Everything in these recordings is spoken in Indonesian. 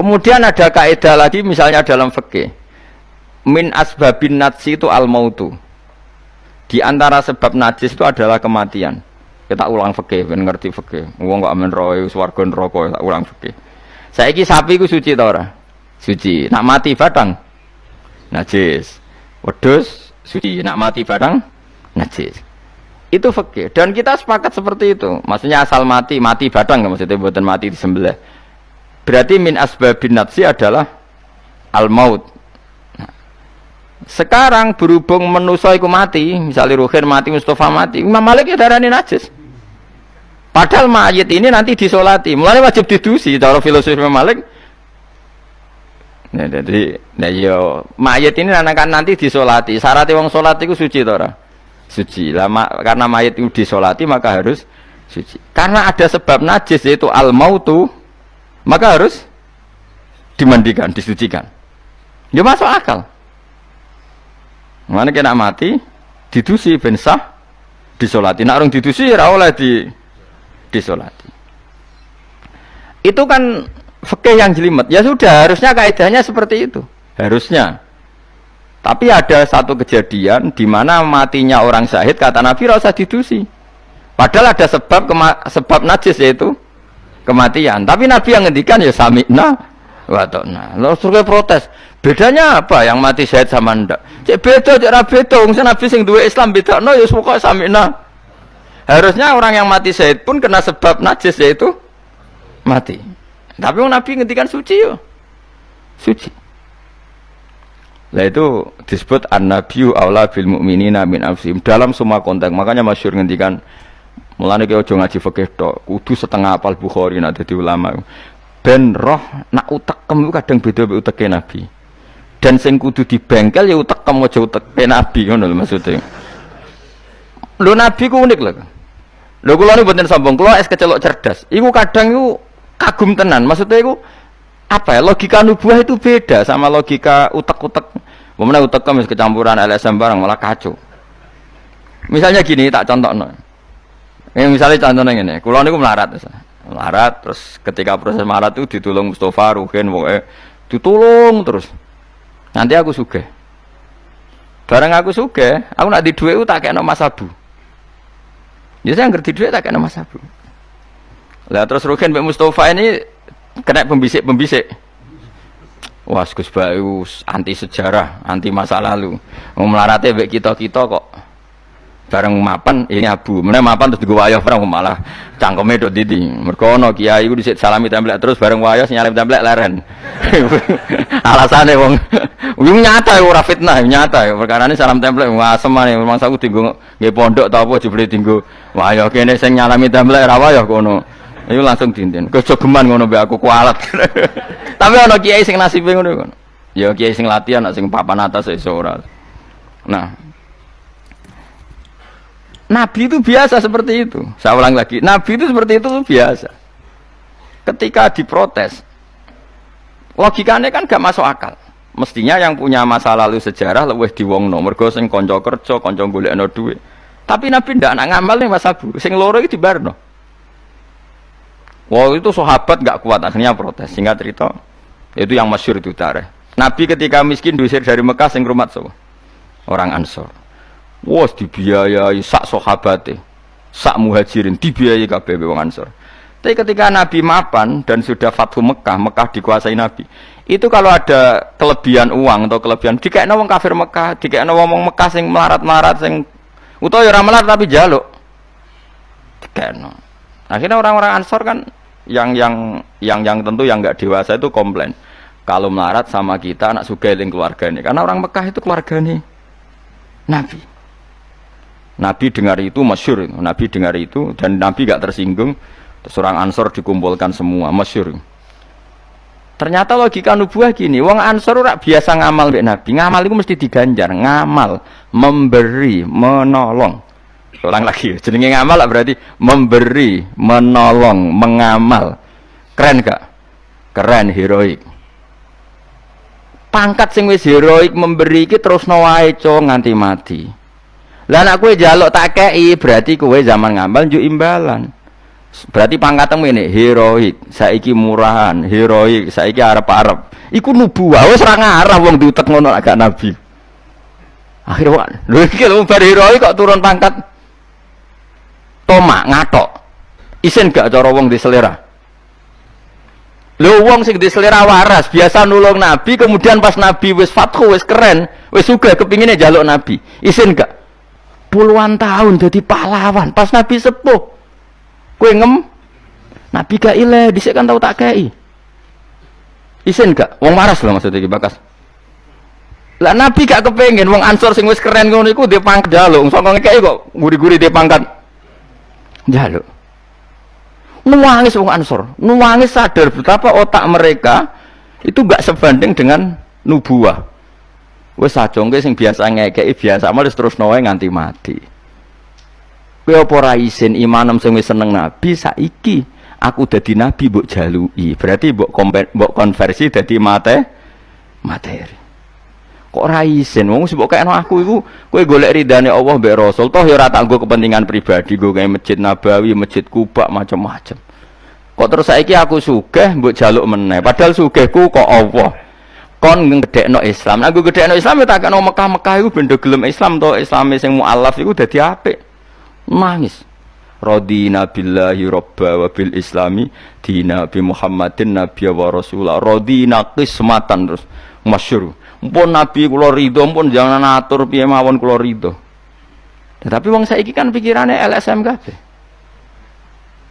Kemudian ada kaidah lagi misalnya dalam fikih. Min asbabin najsi itu al-mautu. Di antara sebab najis itu adalah kematian. Kita ulang fikih, ben ngerti fikih. Wong kok amen roe swarga neraka, tak ulang fikih. Saiki sapi ku suci ta ora? Suci. Nak mati badang najis. Wedhus suci, nak mati badang najis. Itu fikih dan kita sepakat seperti itu. Maksudnya asal mati badang, maksudnya buatan mati disembelih. Berarti min asbabin najsi adalah al-maut. Sekarang berhubung manusa iku mati, misalnya Ruhin mati, Mustafa mati, Imam Malik ya darani najis. Padahal mayit ini nanti disolati, mulanya wajib didusi. Cara filosofi Imam Malik. Nah, jadi, mayit ini akan nanti disolati. Syaratnya wong solat itu suci tora, suci. Lama karena mayit itu disolati maka harus suci. Karena ada sebab najis yaitu al-mautu, maka harus dimandikan, disucikan. Ya masuk akal. Mana kena mati, didusi ben sah, disolati. Nak orang didusi ora oleh disolati. Itu kan fikih yang jelimet. Ya sudah, harusnya kaidahnya seperti itu. Harusnya. Tapi ada satu kejadian di mana matinya orang syahid kata Nabi ora usah didusi. Padahal ada sebab najis yaitu kematian. Tapi Nabi yang ngendikan ya sami'na wa ta'na. Lalu suruh protes. Bedanya apa yang mati syahid sama ndak? Cek beda, cek ra beda. Wong Nabi sing duwe Islam bedakno ya pokoke sami'na. Harusnya orang yang mati syahid pun kena sebab najis yaitu mati. Tapi Nabi ngendikan suci yo. Suci. Lah itu disebut an-nabiyyu aula bil mu'minina min anfusihim dalam semua konteks. Makanya masyhur ngendikan mulane ki aja ngaji fikih tok, kudu setengah hafal Bukhari nek dadi ulama. Ben roh nak utekem kadang beda mek uteke Nabi. Dan sing kudu dibengkel ya utekem aja uteke Nabi ngono lho maksudnya. Lho Nabi ku unik lho. Lho kula niku mboten sombong, kula es kecelok cerdas. Iku kadang iku kagum tenan. Maksudnya iku apa ya? Logika nubuah itu beda sama logika utek-utek. Pemene utekem wis kecampuran LSM barang malah kacau. Misalnya gini, tak contohno. Misalnya contohnya ngene, kula niku melarat terus ketika proses melarat itu ditulung Mustafa, Ruhin, pokoke ditulung terus. Nanti aku sugih. Bareng aku sugih, aku nak di dhuwit tak kena Mas Abu. Ya saya ngerti dhuwit tak kena Mas Abu. Lah terus Ruhin mbek Mustafa ini kena pembisik. Wah, Gus Bayu anti sejarah, anti masa lalu. Wong melarate mbek kita-kita kok bareng mapan ini Abu. Meneh mapan terus digo wayah perang malah cangkeme dok didi. Mergo ana kiai iku dhisik salami templek terus bareng wayah nyalip templek leren. Alasane wong nyata ora fitnah, nyata ya. Perkarane salam templek ngasem ae mangsa aku dienggo nggih pondok ta apa jebule dienggo wayah kene sing nyalami templek ra wayah kono. Iku langsung dinten. Kejogeman ngono mbek aku kualat. Tapi ana kiai sing nasibe ngono. Ya kiai sing latihan sing papan atas iso ora. Nah, Nabi itu biasa seperti itu. Saya ulang lagi, Nabi itu seperti itu biasa. Ketika diprotes, logikanya kan gak masuk akal. Mestinya yang punya masa lalu sejarah luwih diwongno, mergo sing kanca kerja, kanca golekno dhuwit. Tapi Nabi ndak nak ngamal ning Mas Abu, sing loro iki dibarno. Wah, itu sahabat gak kuat akhirnya protes. Singkat cerita, itu yang masyhur itu tarikh. Nabi ketika miskin diusir dari Mekah sing rumat sapa? Orang Ansor. Wah, dibiayai sak sahabate, sak muhajirin dibiayai kabeh wong Ansor. Tapi ketika Nabi mapan dan sudah Fathu Mekah, Mekah dikuasai Nabi. Itu kalau ada kelebihan uang atau kelebihan dikekno wong kafir Mekah, dikekno wong Mekah sing melarat-melarat sing utawa ora melarat tapi njaluk. Dikekno. Akhirnya orang-orang Ansor kan yang tentu yang enggak dewasa itu komplain. Kalau melarat sama kita anak sugih ning keluargane. Karena orang Mekah itu keluargane Nabi. Nabi dengar itu masyhur, Nabi dengar itu dan Nabi gak tersinggung. Terus orang Ansor dikumpulkan semua, masyhur. Ternyata logika nubuah gini, wong Ansor ora biasa ngamal mbek Nabi. Ngamal itu mesti diganjar, ngamal, memberi, menolong. Ulang lagi, jenenge ngamal berarti memberi, menolong, mengamal. Keren gak? Keren, heroik. Pangkat sing wis heroik memberi iki terusno wae nganti mati. Lah nek kowe njaluk tak kei berarti kowe zaman ngamal njuk imbalan. Berarti pangkatmu ini heroik, saiki murahan, heroik, saiki arep-arep. Iku nubuwah, wis ora ngarah wong diutek ngono agak nabi. Akhirnya lho iki lho bar heroik kok turun pangkat. Tomak ngatok. Isin gak cara wong di selera. Lho wong sing di selera waras, biasa nulung nabi, kemudian pas nabi wis fathu, wis keren, wis sugih kepingine njaluk nabi. Isin gak? Puluhan tahun jadi pahlawan, pas nabi sepuh. Kowe ngem nabi gak ile dhisik kan tau tak kei. Isin gak? Wong waras lho maksudnya iki bakas. Lah nabi gak kepengin wong Ansor sing wis keren ngono iku ndek pangkat njaluk, saka ngekeki kok guri-guri ndek pangkat njaluk. Nuwangis wong Ansor, nuwangis sadar betapa otak mereka itu gak sebanding dengan nubuah. Wis sajongke sing biasa ngekeki biasa malah terus noe nganti mati. Kowe apa ora isin imanem sing wis seneng nabi saiki aku dadi nabi mbok jaluki. Berarti mbok konversi dadi materi. Kok ora isin wong sing mbok kekno aku iku kowe golek ridane Allah mbek Rasul toh ya ora tak nggo kepentingan pribadi nggo kae Masjid Nabawi, Masjid Kuba macam-macam. Kok terus saiki aku sugih mbok jaluk meneh padahal sugihku kok Allah. Kon ngedekno Islam. Nah aku gedekno Islam ya tak kena Mekah-Mekah iku ben do gelem Islam to, Islame sing mualaf iku dadi apik. Nangis. Radina billahi robba wa bil islami dina bi Muhammadin nabiyya wa rasulah. Radina qismatan terus masyhur. Mpun nabi kula ridho, mpun jangan atur piye mawon kula ridho. Tapi wong saiki kan pikirane LSM kabeh.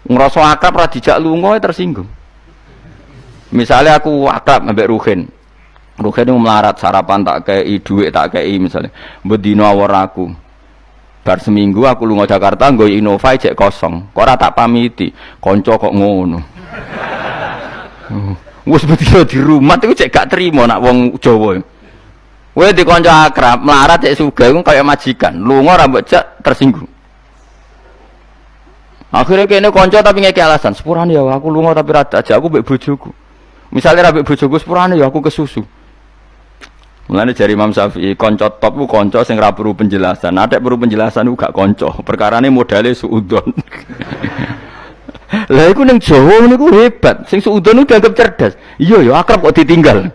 Ngrasa akrab ra dijak lunga tersinggung. Misalnya aku akrab ambek Ruhin. Ruhin itu melarat sarapan tak kei duit tak kei misalnya. Bedino awor aku. Bar seminggu aku lunga Jakarta nggo Innova cek kosong. Kok ora tak pamiti, kanca kok ngono. Wis bedino di rumah iku cek gak trimo nak wong Jawa. Kowe di kanca akrab melarat cek sugih iku kaya majikan. Lunga ora mbok cek tersinggung. Akhirnya kene kanca tapi ngeki alasan, sepurane ya aku lunga tapi ra aja aku mbek bojoku. Misalnya ra mbek bojoku sepurane ya aku kesusu. Mulane jari Imam Syafi'i kanca top ku kanca sing ra perlu penjelasan. Nek perlu penjelasan ku gak kanca. Perkarane modale suudon. Lah iku ning Jawa niku hebat. Sing suudon ku dianggap cerdas. Iya ya akrab kok ditinggal.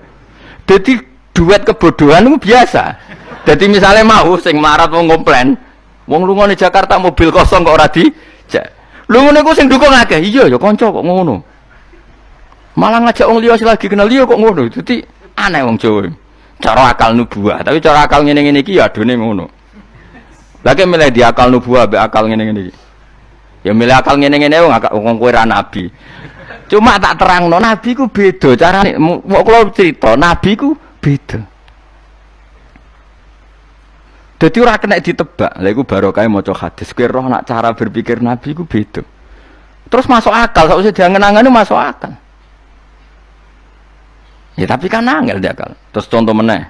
Dadi duet kebodohan niku biasa. Dadi misale mau sing marat wong komplain, wong lunga ning Jakarta mobil kosong kok ora dijak. Lho ngene ku sing dukung akeh. Iya ya kanca kok ngono. Malah ngajak wong liya lagi kenal liya kok ngono. Dadi aneh wong Jawa. Cara akal nubuah, tapi cara akal ngene-ngene iki ya adone ngono. Lagi milih di akal nubuah be akal ngene-ngene iki. Ya milih akal ngene-ngene wong kowe ra nabi. Cuma tak terangno nabi ku beda carane. Kok kula crita nabi ku beda. Dadi ora kena ditebak. Lha iku barokah maca hadis. Kowe roh nak cara berpikir nabi ku beda. Terus masuk akal, sausé diangen-angene masuk akal. Ya tapi kan angel dia akal. Terus contoh meneh.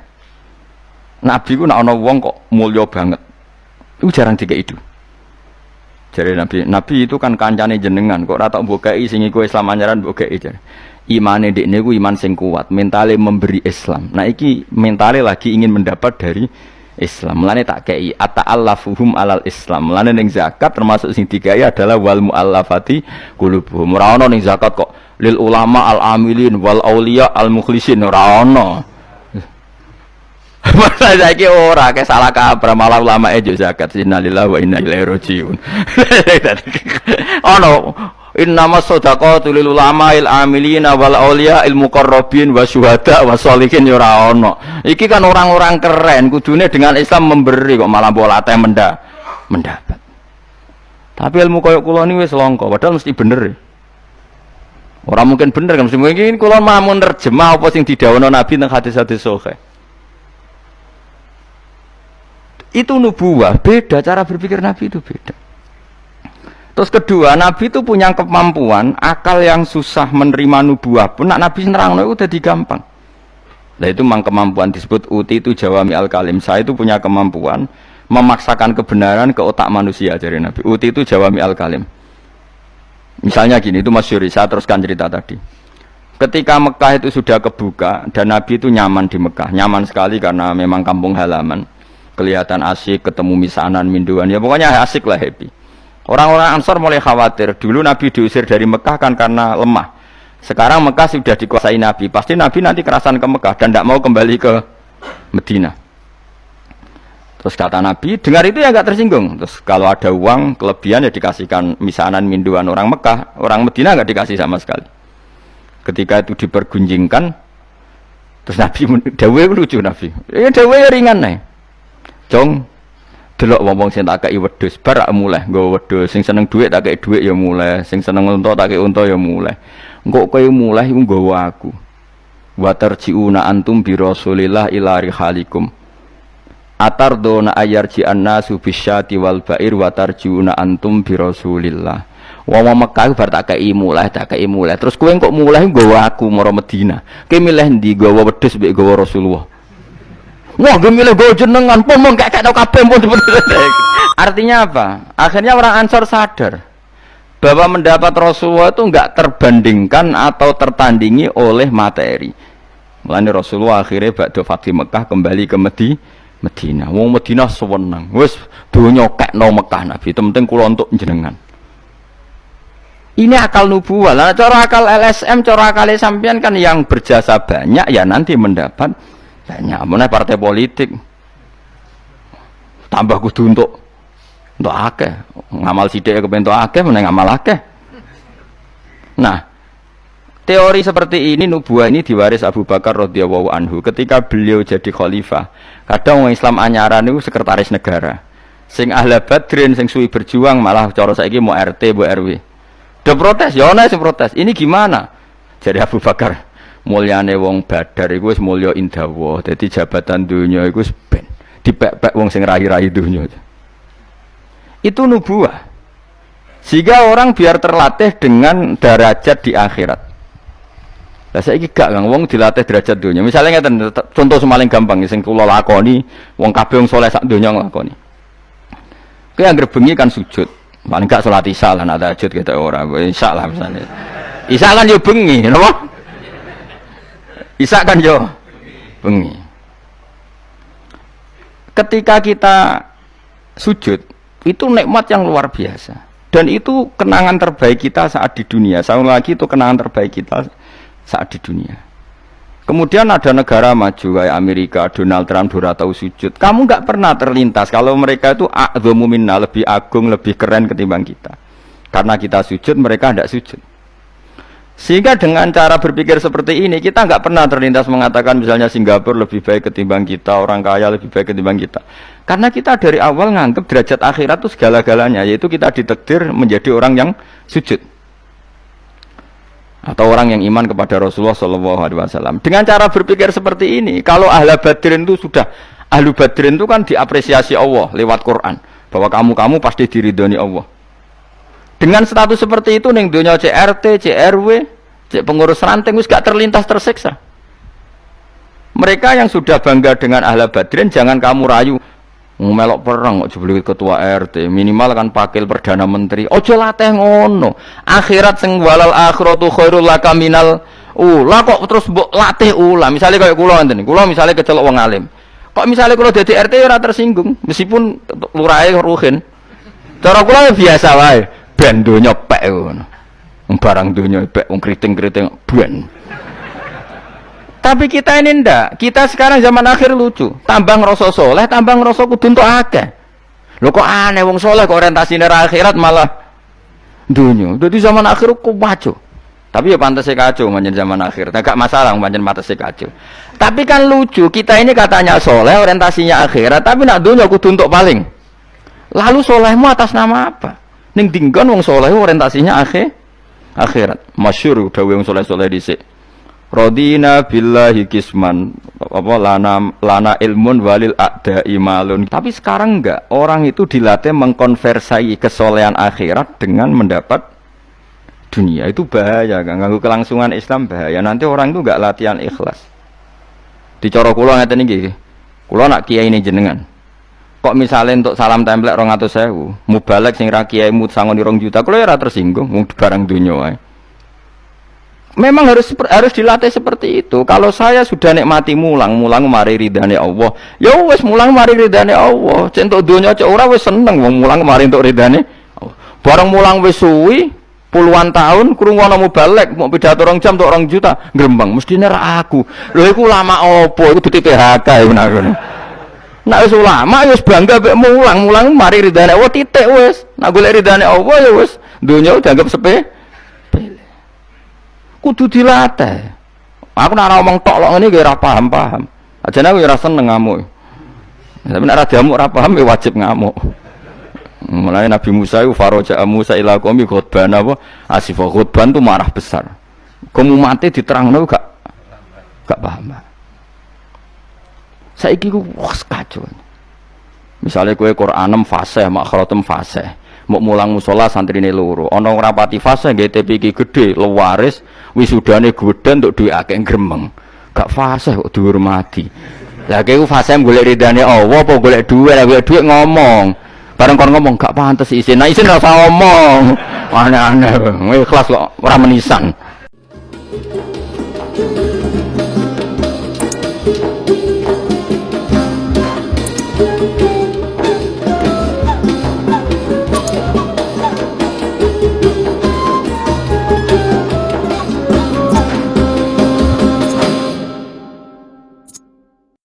Nabi ku nek ana wong kok mulya banget. Iku jarang dikek itu. Jare Nabi itu kan kancane jenengan kok ora tak mbokeki sing iku Islam anyaran mbokeki jare. Imane ndekne ku iman sing kuat, mentale memberi Islam. Nah iki mentale lagi ingin mendapat dari Islam. Mulane tak kei ata'allafuhum alal Islam. Mulane ning zakat termasuk sing digawe adalah wal muallafati qulubuhum. Ora ana ning zakat kok lil ulama al amilin wal auliya al mukhlisin ora ana. Masa saiki ora ke salah kabar malah ulama e zakat innalillahi wa inna ilaihi rajiun. Ono innamas shadaqatu lil ulama al amilina wal auliya al muqarrabin wa syuhada wa sholihin ora ana. Iki kan orang-orang keren kudune dengan Islam memberi kok malah bola teh mendapat. Tapi ilmu koyo kula ni wis langka padahal mesti bener. Orang mungkin bener kan mungkin kula mau nerjemah apa sing didhawuhna Nabi teng hadis-hadis sahih. Itu nubuwah, beda cara berpikir Nabi itu beda. Terus kedua, Nabi itu punya kemampuan akal yang susah menerima nubuwah pun nak Nabi nerangno itu udah gampang. Nah itu memang kemampuan disebut uti itu jawami al-kalim. Saya itu punya kemampuan memaksakan kebenaran ke otak manusia dari Nabi. Uti itu jawami al-kalim. Misalnya gini, itu masyhur, saya teruskan cerita tadi. Ketika Mekah itu sudah kebuka dan Nabi itu nyaman di Mekah, nyaman sekali karena memang kampung halaman, kelihatan asik, ketemu misanan, minduan, ya pokoknya asik lah, happy. Orang-orang Ansor mulai khawatir. Dulu Nabi diusir dari Mekah kan karena lemah. Sekarang Mekah sudah dikuasai Nabi. Pasti Nabi nanti kerasan ke Mekah dan tidak mau kembali ke Medina. Terus kata Nabi, dengar itu ya nggak tersinggung. Terus kalau ada uang kelebihan ya dikasihkan misanan minduan orang Mekah, orang Medina nggak dikasih sama sekali. Ketika itu dipergunjingkan, terus Nabi dawe lucu Nabi. Dawe ringan nih. Jong, delok wong sing tak kei wedhus, bar mulai nggo wedhus. Sing seneng dhuwit tak kei dhuwit ya mulai, sing seneng unta tak kei unta ya mulai. Engko kowe mulai iku nggawa aku. Wa tarjiuna antum bi Rasulillah ila rihalikum. Atardona ayarji annasu bisyati wal ba'ir wa tarjiuna antum bi Rasulillah. Wong Mekah bar tak kei mulai. Terus kowe kok mulai nggawa aku mara Medina. Kowe milih ndi nggawa wedhus mbek nggawa Rasulullah? Wah, gue milih nggawa jenengan pun gak tau kabeh pun. Artinya apa? Akhirnya orang Ansor sadar bahwa mendapat Rasulullah itu enggak terbandingkan atau tertandingi oleh materi. Mulane Rasulullah akhirnya ba'da Fathu Mekah kembali ke Medina. Wong Medina sewenang. Wis donya kekno Mekah Nabi, penting kula untuk jenengan. Ini akal nubuwah. Lah cara akal LSM, cara akal sampean kan yang berjasa banyak ya nanti mendapat banyak. Meneh partai politik tambah kudu untuk akeh. Ngamal sithik kepen untuk akeh, meneh ngamal akeh. Nah, teori seperti ini nubuah ini diwaris Abu Bakar radhiyallahu anhu ketika beliau jadi khalifah. Kadang orang Islam anyaran itu sekretaris negara. Sing ahli Badrin sing suwi berjuang malah cara saiki mau RT, mau RW. Udah protes, ya ana sing protes. Ini gimana? Jadi Abu Bakar, mulyane wong Badar iku wis mulya indawa. Dadi jabatan dunya iku wis ben dipek-pek wong sing rahi-rahi dunya. Itu nubuah. Sehingga orang biar terlatih dengan derajat di akhirat. Lah saiki gak Kang wong dilatih derajat dunia. Misalnya ngeten contoh semaling gampang sing kula lakoni, wong kabeh wong saleh sak donya nglakoni. Kowe anggere bengi kan sujud. Paling gak salat isya lan ada tahajud kita ora. Isya lah misalnya. Isya kan yo bengi, napa? Isya kan yo bengi. Ketika kita sujud, itu nikmat yang luar biasa. Dan itu kenangan terbaik kita saat di dunia. Sekali lagi itu kenangan terbaik kita saat di dunia. Kemudian ada negara maju kayak Amerika, Donald Trump ora tahu sujud. Kamu nggak pernah terlintas kalau mereka itu a'dhamu minna, lebih agung, lebih keren ketimbang kita. Karena kita sujud, mereka tidak sujud. Sehingga dengan cara berpikir seperti ini, kita nggak pernah terlintas mengatakan misalnya Singapura lebih baik ketimbang kita, orang kaya lebih baik ketimbang kita. Karena kita dari awal nganggap derajat akhirat itu segala-galanya, yaitu kita ditakdir menjadi orang yang sujud. Atau orang yang iman kepada Rasulullah SAW. Dengan cara berpikir seperti ini, kalau ahlu badrin itu sudah, ahlu badrin itu kan diapresiasi Allah lewat Quran, bahwa kamu pasti diridhoni Allah. Dengan status seperti itu, ning dunia CRT, CRW, pengurus ranting, wis gak terlintas tersiksa. Mereka yang sudah bangga dengan ahlu badrin, jangan kamu rayu. Melok perang kok jebule ketua RT, minimal kan pakil perdana menteri. Ojo latih ngono. Akhirat sing walal akhiratu khairul laka minal ula kok terus mbok latih ula. Misale kaya kula ngenten. Kula misale kecelok wong alim. Kok misale kula dadi RT ora tersinggung meskipun lurahe ruhin. Cara kula biasa wae. Ben donya pek ngono. Barang donya pek wong kriting-kriting ben. Tapi kita ini ndak. Kita sekarang zaman akhir lucu. Tambah ngerasa soleh, tambah ngerasa kudu entuk akeh. Lho kok aneh wong soleh kok orientasine akhirat malah dunya. Dadi zaman akhir kok wajo. Tapi ya pantes kacau manjen zaman akhir. Enggak masalah manjen pantes kacau. Tapi kan lucu, kita ini katanya soleh, orientasinya akhirat, tapi nak dunya kudu entuk paling. Lalu solehmu atas nama apa? Ning dinggon wong soleh orientasinya akhirat. Masyhur dawuh wong soleh-soleh dhisik. Radina billahi kisman apa lana ilmun walil a'da'i malun. Tapi sekarang enggak, orang itu dilatih mengkonversai kesolehan akhirat dengan mendapat dunia. Itu bahaya kan, ganggu kelangsungan Islam bahaya. Nanti orang itu enggak latihan ikhlas. Dicara kula ngeten iki. Kula nak kiai ini jenengan. Kok misalnya untuk salam template 200.000, mubalek sing ra kiai mut sangoni 2 juta, kula ora tersinggung wong barang dunya wae. Memang harus dilatih seperti itu. Kalau saya sudah nikmati mulang mari ridane Allah. Ya wis mulang mari ridane Allah. Cek entuk donya cek ora wis seneng wong mulang mari entuk ridane. Bareng mulang wis suwi puluhan tahun krungu ana mubalek mau pidato 2 jam tok 2 juta grembang mestine ra aku. Lho iku ulama opo? Iku dudu PHK ya benar. Nek wis ulama ya wis bangga mek mulang mari ridane Allah titik wis. Nek golek ridane Allah ya wis donya dianggap sepele. Kudu dilatih. Aku nek ora omong tok lho ngene iki ora paham. Ajane aku ya ora seneng ngamuk. Tapi nek ora diamuk ora paham ya wajib ngamuk. Mulai Nabi Musa itu faraja Musa ila qaumi khutban apa asifah khutban itu marah besar. Kamu mati diterangno gak paham. Saiki ku wes kacau. Misalnya kowe Qur'anem fasih, makhratem fasih. Mau mulang musala santrine loro. Ana ora pati fasih nggih TV iki gedhe, lewaris, wisudane godhen untuk duwe akeh gremeng. Gak fasih kok dihormati. Lah kowe fasih golek ridane Allah apa golek dhuwit, golek dhuwit ngomong. Bareng kon ngomong gak pantes isin. Nah isin ora usah ngomong. Aneh-aneh. Ikhlas kok ora menisan.